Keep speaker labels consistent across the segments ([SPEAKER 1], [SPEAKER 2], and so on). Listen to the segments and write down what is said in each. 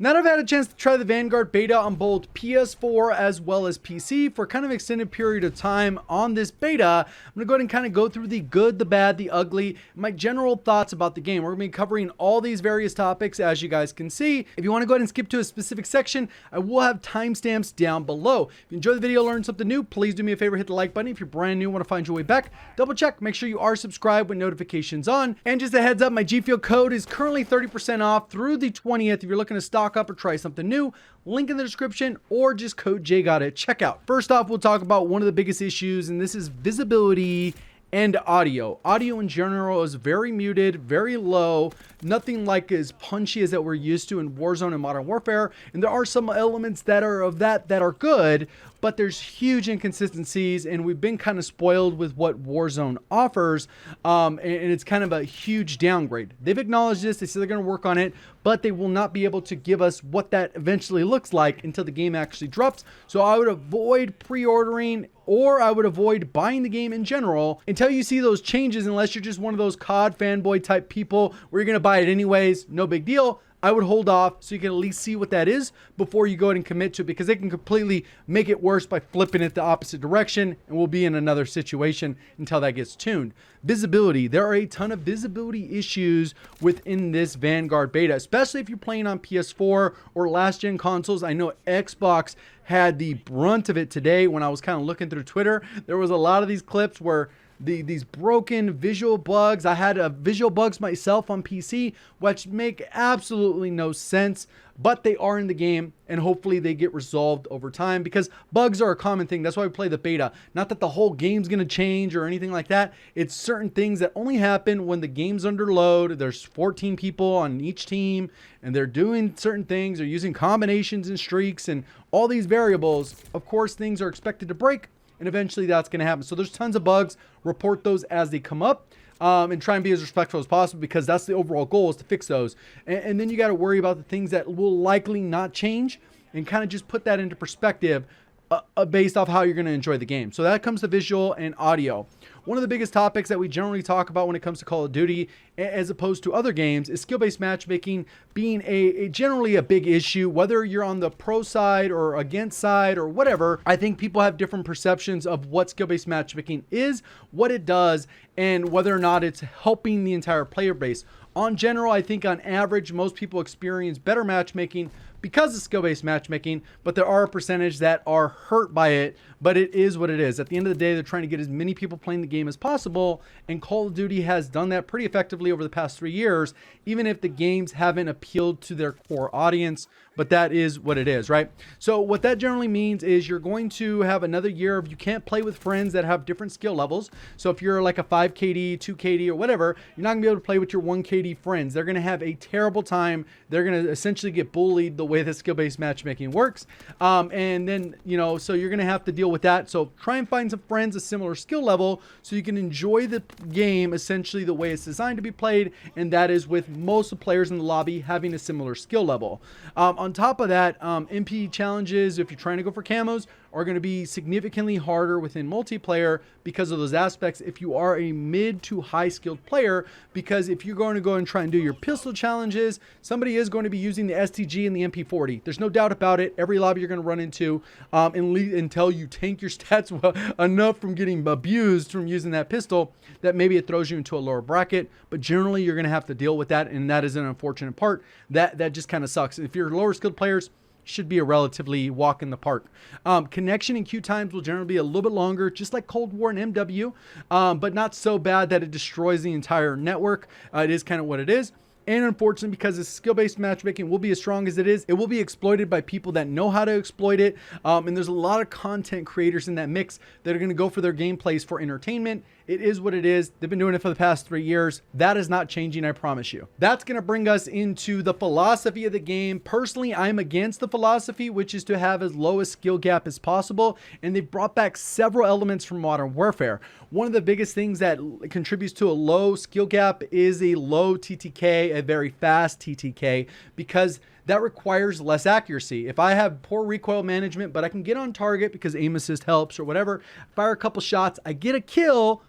[SPEAKER 1] Now that I've had a chance to try the Vanguard Beta on both PS4 as well as PC for kind of extended period of time on this beta, I'm going to go ahead and kind of go through the good, the bad, the ugly, my general thoughts about the game. We're going to be covering all these various topics as you guys can see. If you want to go ahead and skip to a specific section, I will have timestamps down below. If you enjoy the video, learn something new, please do me a favor, hit the like button. If you're brand new, want to find your way back, double check, make sure you are subscribed with notifications on. And just a heads up, my Gfuel Code is currently 30% off through the 20th. If you're looking to stock up or try something new, link in the description, or just code JGOD at checkout. First off, we'll talk about one of the biggest issues, and this is visibility and audio. Audio in general is very muted, very low, nothing like as punchy as that we're used to in Warzone and Modern Warfare. And there are some elements that are of that are good, but there's huge inconsistencies, and we've been kind of spoiled with what Warzone offers, and it's kind of a huge downgrade. They've acknowledged this, they say they're going to work on it, but they will not be able to give us what that eventually looks like until the game actually drops. So I would avoid pre-ordering, or I would avoid buying the game in general until you see those changes, unless you're just one of those COD fanboy type people where you're going to buy it anyways, no big deal. I would hold off so you can at least see what that is before you go ahead and commit to it, because they can completely make it worse by flipping it the opposite direction, and we'll be in another situation until that gets tuned. Visibility. There are a ton of visibility issues within this Vanguard beta, especially if you're playing on PS4 or last gen consoles. I know Xbox had the brunt of it today. When I was kind of looking through Twitter, there was a lot of these clips where these broken visual bugs. I had visual bugs myself on PC, which make absolutely no sense, but they are in the game, and hopefully they get resolved over time, because bugs are a common thing. That's why we play the beta. Not that the whole game's going to change or anything like that. It's certain things that only happen when the game's under load. There's 14 people on each team, and they're doing certain things. They're using combinations and streaks and all these variables. Of course, things are expected to break, and eventually that's going to happen. So there's tons of bugs. Report those as they come up, and try and be as respectful as possible, because that's the overall goal, is to fix those. And then you got to worry about the things that will likely not change, and kind of just put that into perspective based off how you're going to enjoy the game. So that comes to visual and audio. One of the biggest topics that we generally talk about when it comes to Call of Duty, as opposed to other games, is skill-based matchmaking being generally a big issue, whether you're on the pro side or against side or whatever. I think people have different perceptions of what skill-based matchmaking is, what it does, and whether or not it's helping the entire player base. On general, I think on average, most people experience better matchmaking because of skill-based matchmaking, but there are a percentage that are hurt by it, but it is what it is. At the end of the day, they're trying to get as many people playing the game as possible, and Call of Duty has done that pretty effectively over the past 3 years, even if the games haven't appealed to their core audience, but that is what it is, right? So what that generally means is you're going to have another year of, you can't play with friends that have different skill levels. So if you're like a 5 KD, 2 KD, or whatever, you're not gonna be able to play with your 1 KD friends. They're gonna have a terrible time. They're gonna essentially get bullied the way that skill-based matchmaking works. And then, so you're gonna have to deal with that. So try and find some friends a similar skill level so you can enjoy the game essentially the way it's designed to be played, and that is with most of the players in the lobby having a similar skill level. On top of that, MP challenges, if you're trying to go for camos, are going to be significantly harder within multiplayer because of those aspects if you are a mid to high skilled player, because if you're going to go and try and do your pistol challenges, somebody is going to be using the STG and the MP40. There's no doubt about it. Every lobby you're going to run into, until you tank your stats enough from getting abused from using that pistol, that maybe it throws you into a lower bracket. But generally you're going to have to deal with that, and that is an unfortunate part. That just kind of sucks. If you're lower skilled players, should be a relatively walk in the park. Connection and queue times will generally be a little bit longer, just like Cold War and MW, but not so bad that it destroys the entire network. It is kind of what it is. And unfortunately, because the skill-based matchmaking will be as strong as it is, it will be exploited by people that know how to exploit it. And there's a lot of content creators in that mix that are going to go for their gameplays for entertainment. It is what it is. They've been doing it for the past 3 years. That is not changing, I promise you. That's going to bring us into the philosophy of the game. Personally, I'm against the philosophy, which is to have as low a skill gap as possible. And they've brought back several elements from Modern Warfare. One of the biggest things that contributes to a low skill gap is a low TTK, a very fast TTK, because that requires less accuracy. If I have poor recoil management, but I can get on target because aim assist helps or whatever, fire a couple shots, I get a kill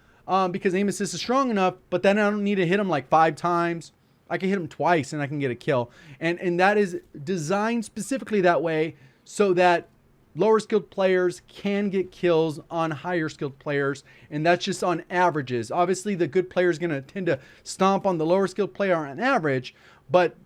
[SPEAKER 1] because aim assist is strong enough, but then I don't need to hit them like 5 times. I can hit him twice and I can get a kill. And that is designed specifically that way so that lower skilled players can get kills on higher skilled players, and that's just on averages. Obviously, the good player is going to tend to stomp on the lower skilled player on average, but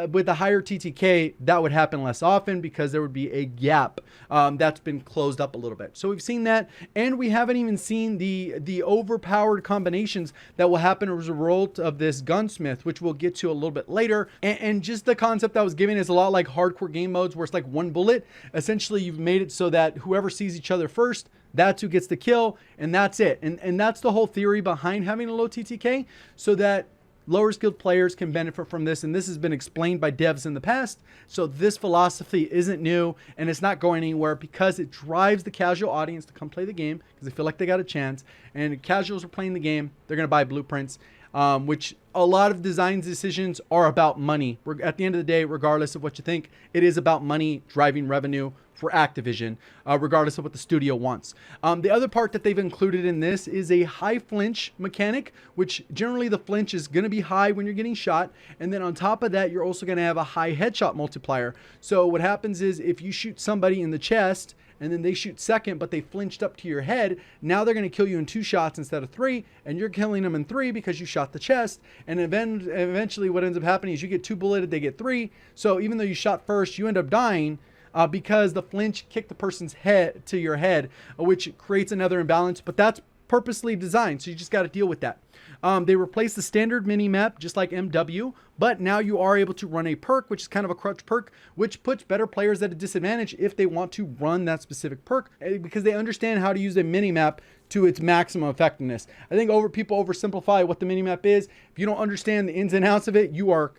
[SPEAKER 1] with the higher TTK, that would happen less often because there would be a gap that's been closed up a little bit. So we've seen that, and we haven't even seen the overpowered combinations that will happen as a result of this Gunsmith, which we'll get to a little bit later. And just the concept that was given is a lot like hardcore game modes where it's like one bullet. Essentially, you've made it so that whoever sees each other first, that's who gets the kill, and that's it. And that's the whole theory behind having a low TTK, so that lower skilled players can benefit from this, and this has been explained by devs in the past. So this philosophy isn't new, and it's not going anywhere because it drives the casual audience to come play the game because they feel like they got a chance. And if casuals are playing the game, they're going to buy blueprints, which a lot of design decisions are about money. At the end of the day, regardless of what you think, it is about money driving revenue for Activision, regardless of what the studio wants. The other part that they've included in this is a high flinch mechanic, which generally the flinch is going to be high when you're getting shot. And then on top of that, you're also going to have a high headshot multiplier. So what happens is if you shoot somebody in the chest and then they shoot second, but they flinched up to your head, now they're going to kill you in 2 shots instead of 3, and you're killing them in 3 because you shot the chest. And eventually what ends up happening is you get 2 bulleted, they get 3. So even though you shot first, you end up dying because the flinch kicked the person's head to your head, which creates another imbalance, but that's purposely designed. So you just got to deal with that. They replaced the standard mini map just like MW, but now you are able to run a perk, which is kind of a crutch perk, which puts better players at a disadvantage if they want to run that specific perk because they understand how to use a mini map to its maximum effectiveness. I think people oversimplify what the minimap is. If you don't understand the ins and outs of it, you're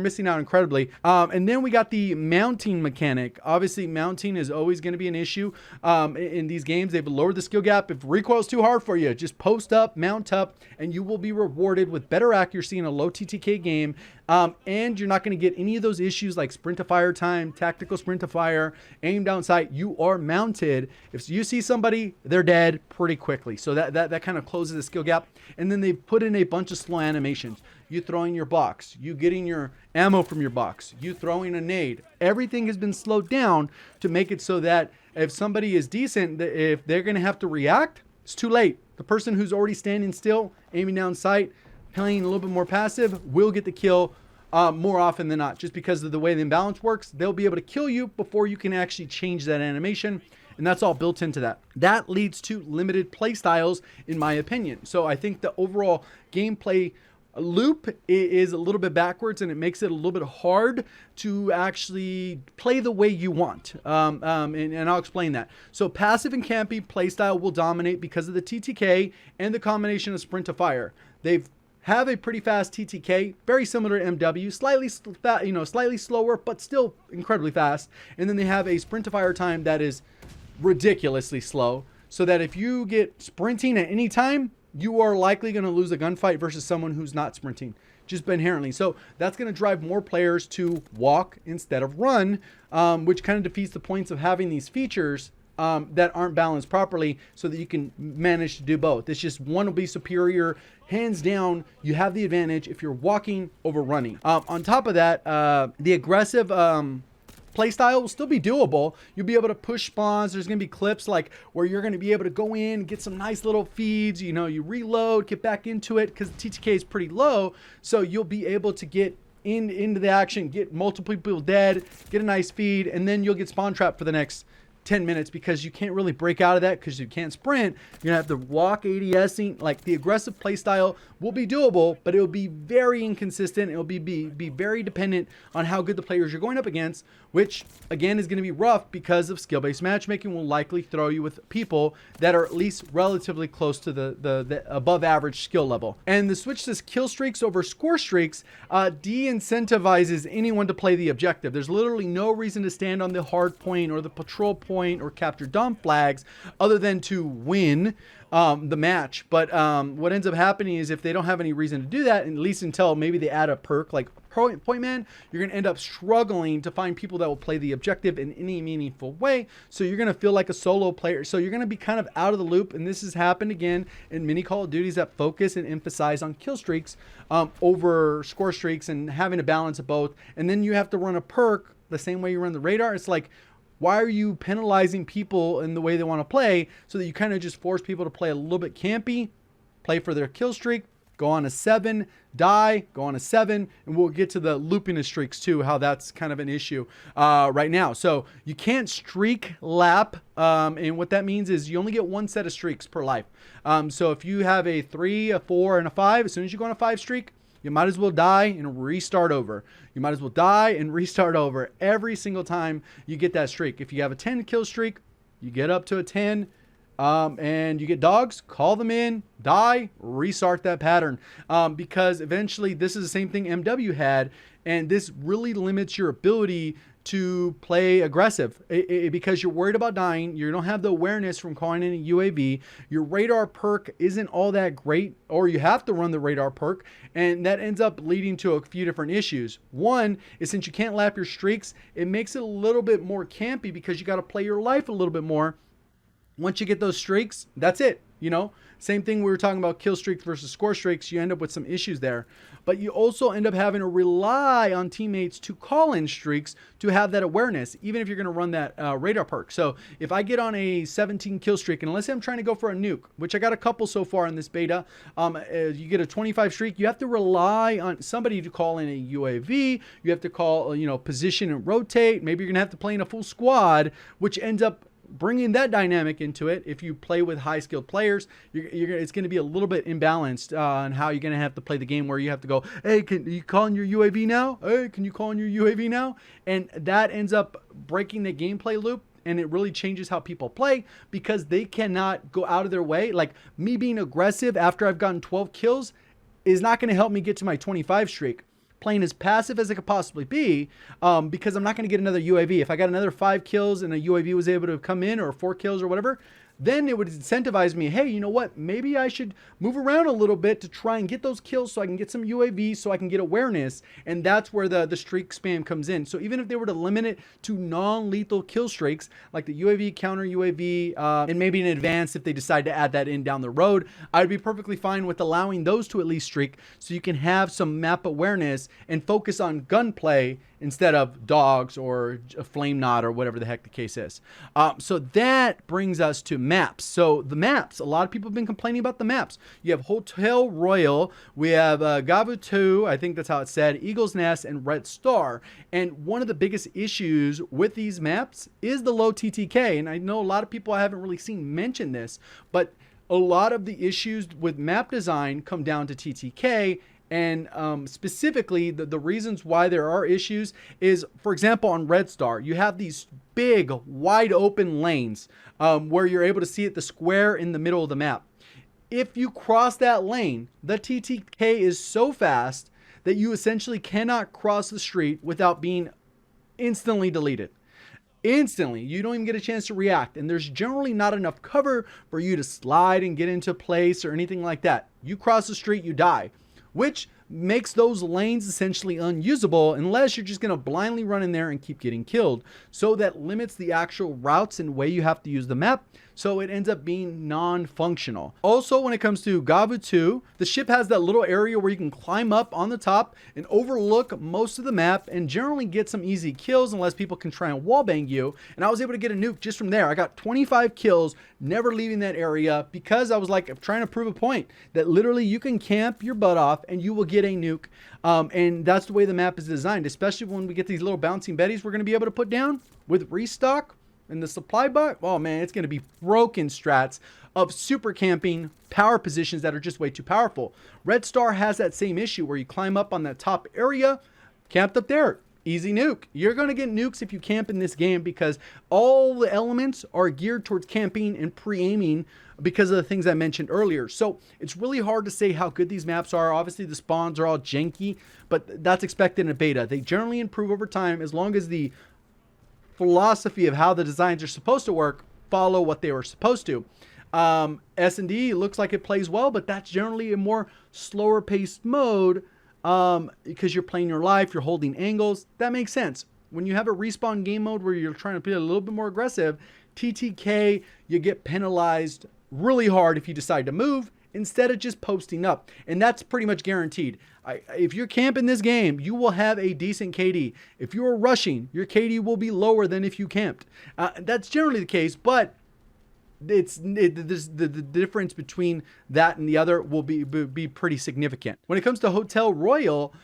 [SPEAKER 1] missing out incredibly. And then we got the mounting mechanic. Obviously, mounting is always going to be an issue in these games. They've lowered the skill gap. If recoil is too hard for you, just post up, mount up, and you will be rewarded with better accuracy in a low TTK game. And you're not going to get any of those issues like sprint to fire time, tactical sprint to fire, aim down sight. You are mounted. If you see somebody, they're dead pretty quickly. So that kind of closes the skill gap. And then they put in a bunch of slow animations. You throwing your box, you getting your ammo from your box, you throwing a nade. Everything has been slowed down to make it so that if somebody is decent, if they're going to have to react, it's too late. The person who's already standing still, aiming down sight, playing a little bit more passive, will get the kill more often than not. Just because of the way the imbalance works, they'll be able to kill you before you can actually change that animation. And that's all built into that. That leads to limited play styles, in my opinion. So I think the overall gameplay loop is a little bit backwards, and it makes it a little bit hard to actually play the way you want. And I'll explain that. So passive and campy playstyle will dominate because of the TTK and the combination of sprint to fire. They've have a pretty fast TTK, very similar to MW, slightly slower, but still incredibly fast. And then they have a sprint to fire time that is ridiculously slow, so that if you get sprinting at any time, you are likely going to lose a gunfight versus someone who's not sprinting, just inherently. So that's going to drive more players to walk instead of run, which kind of defeats the points of having these features that aren't balanced properly so that you can manage to do both. It's just one will be superior. Hands down, you have the advantage if you're walking over running. On top of that, the aggressive playstyle will still be doable. You'll be able to push spawns. There's going to be clips like where you're going to be able to go in, get some nice little feeds. You know, you reload, get back into it because the TTK is pretty low. So you'll be able to get into the action, get multiple people dead, get a nice feed, and then you'll get spawn trapped for the next 10 minutes because you can't really break out of that because you can't sprint. You're gonna have to walk ADSing. Like, the aggressive play style will be doable, but it will be very inconsistent. It will be very dependent on how good the players you're going up against, which again is going to be rough because of skill-based matchmaking will likely throw you with people that are at least relatively close to the above average skill level. And the switch to kill streaks over score streaks de-incentivizes anyone to play the objective. There's literally no reason to stand on the hard point or the patrol point point or capture dump flags other than to win the match. But what ends up happening is if they don't have any reason to do that, at least until maybe they add a perk like point man, you're going to end up struggling to find people that will play the objective in any meaningful way. So you're going to feel like a solo player. So you're going to be kind of out of the loop. And this has happened again in many Call of Duties that focus and emphasize on kill streaks over score streaks and having a balance of both. And then you have to run a perk the same way you run the radar. It's like, why are you penalizing people in the way they want to play so that you kind of just force people to play a little bit campy, play for their kill streak, go on a 7, die, go on a 7, and we'll get to the looping of streaks too, how that's kind of an issue right now. So you can't streak lap, and what that means is you only get one set of streaks per life. So if you have a 3, a 4, and a 5, as soon as you go on a 5 streak, you might as well die and restart over. You might as well die and restart over every single time you get that streak. If you have a 10 kill streak, you get up to a 10, and you get dogs, call them in, die, restart that pattern. Because eventually this is the same thing MW had, and this really limits your ability to play aggressive because you're worried about dying. You don't have the awareness from calling in a UAV. Your radar perk isn't all that great, or you have to run the radar perk, and that ends up leading to a few different issues. One is, since you can't lap your streaks, it makes it a little bit more campy because you got to play your life a little bit more. Once you get those streaks, that's it. You know, same thing we were talking about kill streaks versus score streaks. You end up with some issues there, but you also end up having to rely on teammates to call in streaks to have that awareness, even if you're going to run that radar perk. So if I get on a 17 kill streak, and let's say I'm trying to go for a nuke, which I got a couple so far in this beta, you get a 25 streak, you have to rely on somebody to call in a UAV. You have to call, position and rotate. Maybe you're going to have to play in a full squad, which ends up bringing that dynamic into it. If you play with high skilled players, it's going to be a little bit imbalanced on how you're going to have to play the game, where you have to go, hey, can you call in your UAV now? Hey, can you call in your UAV now? And that ends up breaking the gameplay loop, and it really changes how people play because they cannot go out of their way. Like me being aggressive after I've gotten 12 kills is not going to help me get to my 25 streak. Playing as passive as it could possibly be, because I'm not going to get another UAV. If I got another 5 kills and a UAV was able to come in, or 4 kills or whatever, then it would incentivize me, hey, you know what? Maybe I should move around a little bit to try and get those kills so I can get some UAVs, so I can get awareness. And that's where the streak spam comes in. So even if they were to limit it to non-lethal kill streaks, like the UAV, counter UAV, and maybe in advance if they decide to add that in down the road, I'd be perfectly fine with allowing those to at least streak, so you can have some map awareness and focus on gunplay instead of dogs or a flame knot or whatever the heck the case is. So that brings us to maps. So the maps, a lot of people have been complaining about the maps. You have Hotel Royal, we have Gfuel 2, I think that's how it's said, Eagle's Nest, and Red Star. And one of the biggest issues with these maps is the low TTK. And I know a lot of people I haven't really seen mention this, but a lot of the issues with map design come down to TTK. And specifically, the reasons why there are issues is, for example, on Red Star, you have these big, wide open lanes where you're able to see it, the square in the middle of the map. If you cross that lane, the TTK is so fast that you essentially cannot cross the street without being instantly deleted. Instantly, you don't even get a chance to react, and there's generally not enough cover for you to slide and get into place or anything like that. You cross the street, you die, which makes those lanes essentially unusable unless you're just going to blindly run in there and keep getting killed. So that limits the actual routes and way you have to use the map. So it ends up being non-functional. Also, when it comes to Gfuel 2, the ship has that little area where you can climb up on the top and overlook most of the map and generally get some easy kills unless people can try and wallbang you. And I was able to get a nuke just from there. I got 25 kills, never leaving that area, because I was like, I'm trying to prove a point that literally you can camp your butt off and you will get a nuke. And that's the way the map is designed, especially when we get these little bouncing betties we're going to be able to put down with restock. And the supply bot, oh man, it's going to be broken strats of super camping power positions that are just way too powerful. Red Star has that same issue where you climb up on that top area, camped up there, easy nuke. You're going to get nukes if you camp in this game because all the elements are geared towards camping and pre-aiming because of the things I mentioned earlier. So it's really hard to say how good these maps are. Obviously the spawns are all janky, but that's expected in a beta. They generally improve over time as long as the philosophy of how the designs are supposed to work follow what they were supposed to. S&D looks like it plays well, but that's generally a more slower paced mode because you're playing your life, you're holding angles. That makes sense. When you have a respawn game mode where you're trying to play a little bit more aggressive, TTK, you get penalized really hard if you decide to move instead of just posting up. And that's pretty much guaranteed. If you're camping this game, you will have a decent KD. If you're rushing, your KD will be lower than if you camped. That's generally the case, but the difference between that and the other will be pretty significant. When it comes to Hotel Royal,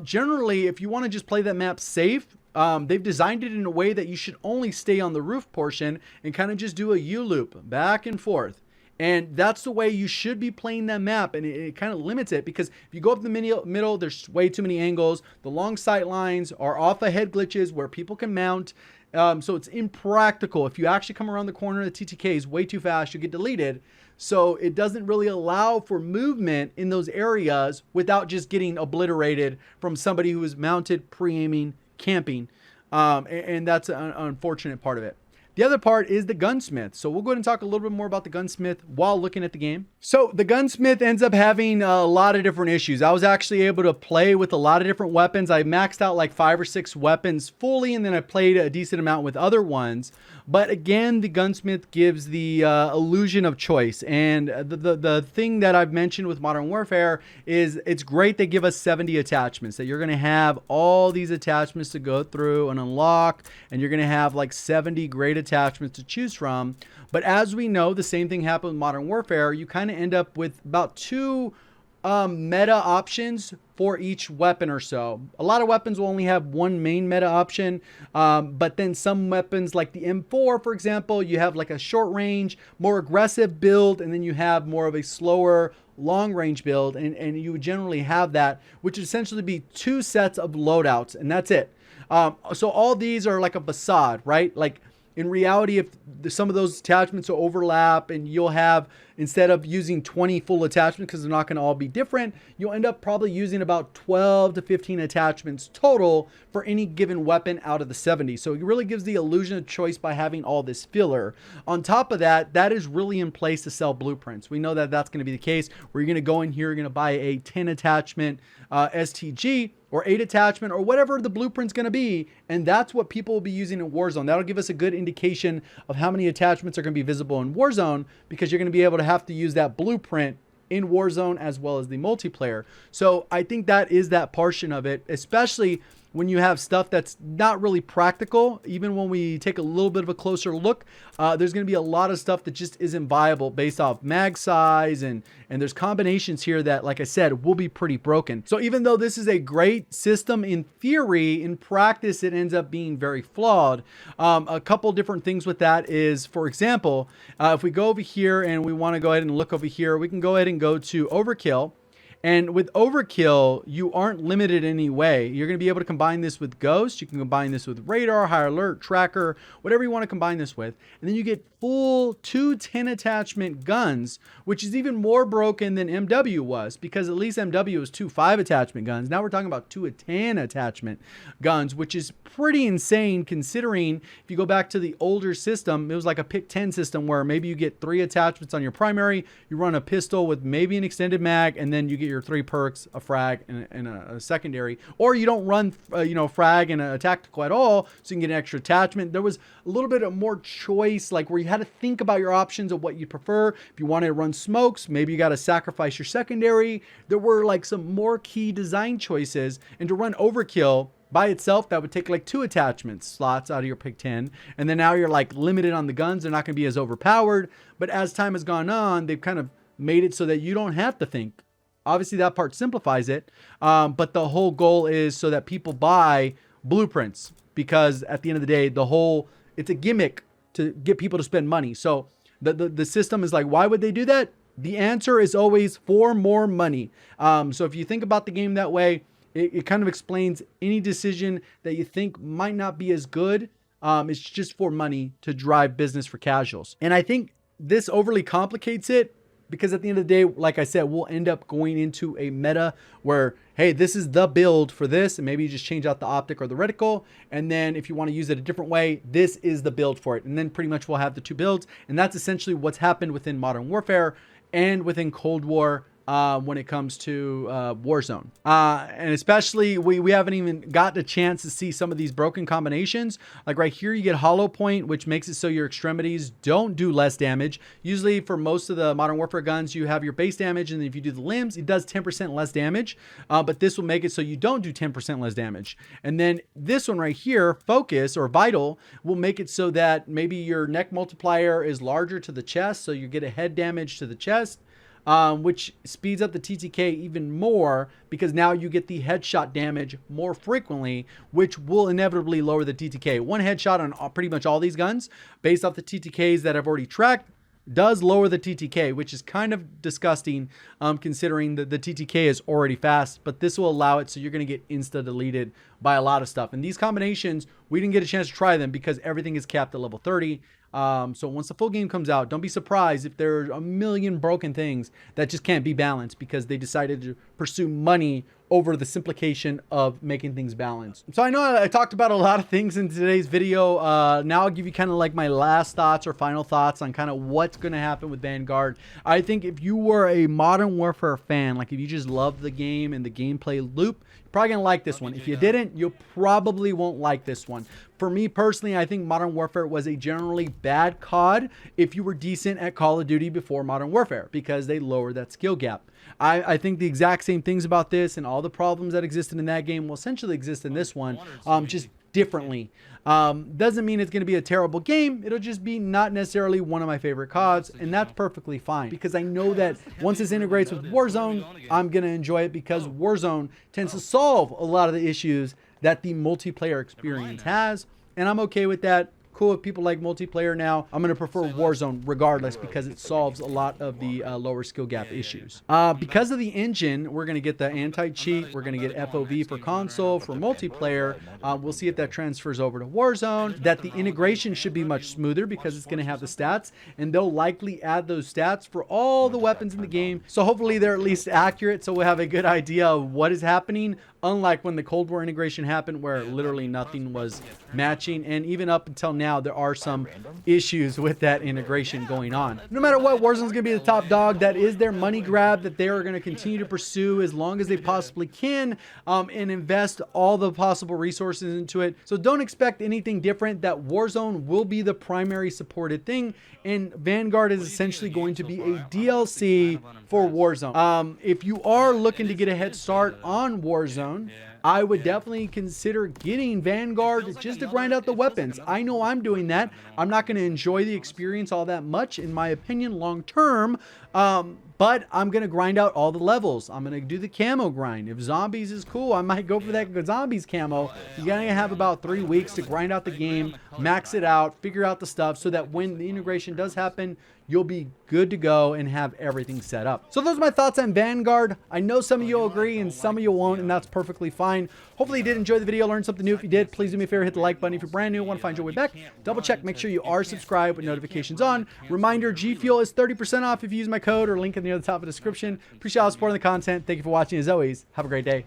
[SPEAKER 1] generally, if you want to just play that map safe, they've designed it in a way that you should only stay on the roof portion and kind of just do a U-loop back and forth. And that's the way you should be playing that map. And it kind of limits it because if you go up the middle, there's way too many angles. The long sight lines are off ahead glitches where people can mount. So it's impractical. If you actually come around the corner, the TTKs way too fast, you get deleted. So it doesn't really allow for movement in those areas without just getting obliterated from somebody who is mounted, pre-aiming, camping. And that's an unfortunate part of it. The other part is the Gunsmith. So we'll go ahead and talk a little bit more about the Gunsmith while looking at the game. So the Gunsmith ends up having a lot of different issues. I was actually able to play with a lot of different weapons. I maxed out like 5 or 6 weapons fully, and then I played a decent amount with other ones. But again, the Gunsmith gives the illusion of choice. And the thing that I've mentioned with Modern Warfare is it's great they give us 70 attachments, that you're going to have all these attachments to go through and unlock, and you're going to have like 70 great attachments to choose from. But as we know, the same thing happened with Modern Warfare. You kind of end up with about 2 meta options for each weapon or so. A lot of weapons will only have 1 main meta option, but then some weapons like the M4, for example, you have like a short range, more aggressive build, and then you have more of a slower long range build, and you would generally have that, which would essentially be 2 sets of loadouts, and that's it. So all these are like a facade, right? Like in reality, if some of those attachments will overlap and you'll have, instead of using 20 full attachments because they're not going to all be different, you'll end up probably using about 12 to 15 attachments total for any given weapon out of the 70. So it really gives the illusion of choice by having all this filler. On top of that, that is really in place to sell blueprints. We know that that's going to be the case where you're going to go in here, you're going to buy a 10 attachment STG or 8 attachment or whatever the blueprint's going to be. And that's what people will be using in Warzone. That'll give us a good indication of how many attachments are going to be visible in Warzone, because you're going to be able to have to use that blueprint in Warzone as well as the multiplayer. So I think that is that portion of it, especially when you have stuff that's not really practical. Even when we take a little bit of a closer look, there's going to be a lot of stuff that just isn't viable based off mag size, and there's combinations here that, like I said, will be pretty broken. So even though this is a great system in theory, in practice it ends up being very flawed. A couple different things with that is, for example, if we go over here and we want to go ahead and look over here, we can go ahead and go to Overkill. And with Overkill, you aren't limited in any way. You're going to be able to combine this with Ghost. You can combine this with Radar, High Alert, Tracker, whatever you want to combine this with. And then you get full 2 10 attachment guns, which is even more broken than MW was, because at least MW was 2 5 attachment guns. Now we're talking about 2 10 attachment guns, which is pretty insane considering if you go back to the older system, it was like a pick 10 system where maybe you get 3 attachments on your primary, you run a pistol with maybe an extended mag, and then you get your 3 perks, a frag, and a secondary, or you don't run frag and a tactical at all, so you can get an extra attachment. There was a little bit of more choice, like where you had to think about your options of what you prefer. If you wanted to run smokes, maybe you got to sacrifice your secondary. There were like some more key design choices, and to run Overkill by itself, that would take like 2 attachment slots out of your pick 10. And then now you're like limited on the guns. They're not going to be as overpowered. But as time has gone on, they've kind of made it so that you don't have to think. Obviously, that part simplifies it. But the whole goal is so that people buy blueprints, because at the end of the day, it's a gimmick to get people to spend money. So the system is like, why would they do that? The answer is always for more money. So if you think about the game that way, it kind of explains any decision that you think might not be as good. It's just for money to drive business for casuals. And I think this overly complicates it because at the end of the day, like I said, we'll end up going into a meta where, hey, this is the build for this, and maybe you just change out the optic or the reticle, and then if you want to use it a different way, this is the build for it. And then pretty much we'll have the two builds, and that's essentially what's happened within Modern Warfare and within Cold War when it comes to Warzone. And especially, we haven't even gotten a chance to see some of these broken combinations. Like right here, you get Hollow Point, which makes it so your extremities don't do less damage. Usually for most of the Modern Warfare guns, you have your base damage, and then if you do the limbs, it does 10% less damage. But this will make it so you don't do 10% less damage. And then this one right here, Focus or Vital, will make it so that maybe your neck multiplier is larger to the chest, so you get a head damage to the chest. Which speeds up the TTK even more because now you get the headshot damage more frequently, which will inevitably lower the TTK. One headshot on pretty much all these guns, based off the TTKs that I've already tracked, does lower the TTK, which is kind of disgusting considering that the TTK is already fast, but this will allow it so you're going to get insta-deleted by a lot of stuff. And these combinations, we didn't get a chance to try them because everything is capped at level 30. So once the full game comes out, don't be surprised if there are a million broken things that just can't be balanced because they decided to pursue money over the simplification of making things balanced. So I know I talked about a lot of things in today's video. Now I'll give you kind of like my last thoughts or final thoughts on kind of what's going to happen with Vanguard. I think if you were a Modern Warfare fan, like if you just love the game and the gameplay loop, you're probably going to like this one. If you didn't, you probably won't like this one. For me personally, I think Modern Warfare was a generally bad COD if you were decent at Call of Duty before Modern Warfare because they lowered that skill gap. I think the exact same things about this and all the problems that existed in that game will essentially exist in this one, just differently. Doesn't mean it's going to be a terrible game. It'll just be not necessarily one of my favorite CODs, and that's perfectly fine because I know that once this integrates with Warzone, I'm going to enjoy it because Warzone tends to solve a lot of the issues that the multiplayer experience has, and I'm okay with that. Cool if people like multiplayer now. I'm going to prefer Warzone regardless because it solves a lot of the lower skill gap issues. Because of the engine, we're going to get the anti-cheat. We're going to get FOV for console, for multiplayer. We'll see if that transfers over to Warzone. That the integration should be much smoother because it's going to have the stats, and they'll likely add those stats for all the weapons in the game. So hopefully they're at least accurate so we'll have a good idea of what is happening. Unlike when the Cold War integration happened where literally nothing was matching, and even up until now there are some issues with that integration going on. No matter what, Warzone's going to be the top dog. That is their money grab that they are going to continue to pursue as long as they possibly can, and invest all the possible resources into it. So don't expect anything different. That Warzone will be the primary supported thing, and Vanguard is essentially going to be a DLC for Warzone. If you are looking to get a head start on Warzone, I would definitely consider getting Vanguard just to grind out the weapons. I know I'm doing that. I'm not going to enjoy the experience all that much, in my opinion, long term. But I'm going to grind out all the levels. I'm going to do the camo grind. If zombies is cool, I might go for that zombies camo. You're going to have about 3 weeks to grind out the game, max it out, figure out the stuff so that when the integration does happen, you'll be good to go and have everything set up. So those are my thoughts on Vanguard. I know some of you will agree and some of you won't, and that's perfectly fine. Hopefully you did enjoy the video, learn something new. If you did, please do me a favor, hit the like button. If you're brand new, want to find your way back, double check, make sure you are subscribed with notifications on. Reminder, Gfuel is 30% off if you use my code or link in the other top of the description. Appreciate all the support on the content. Thank you for watching. As always, have a great day.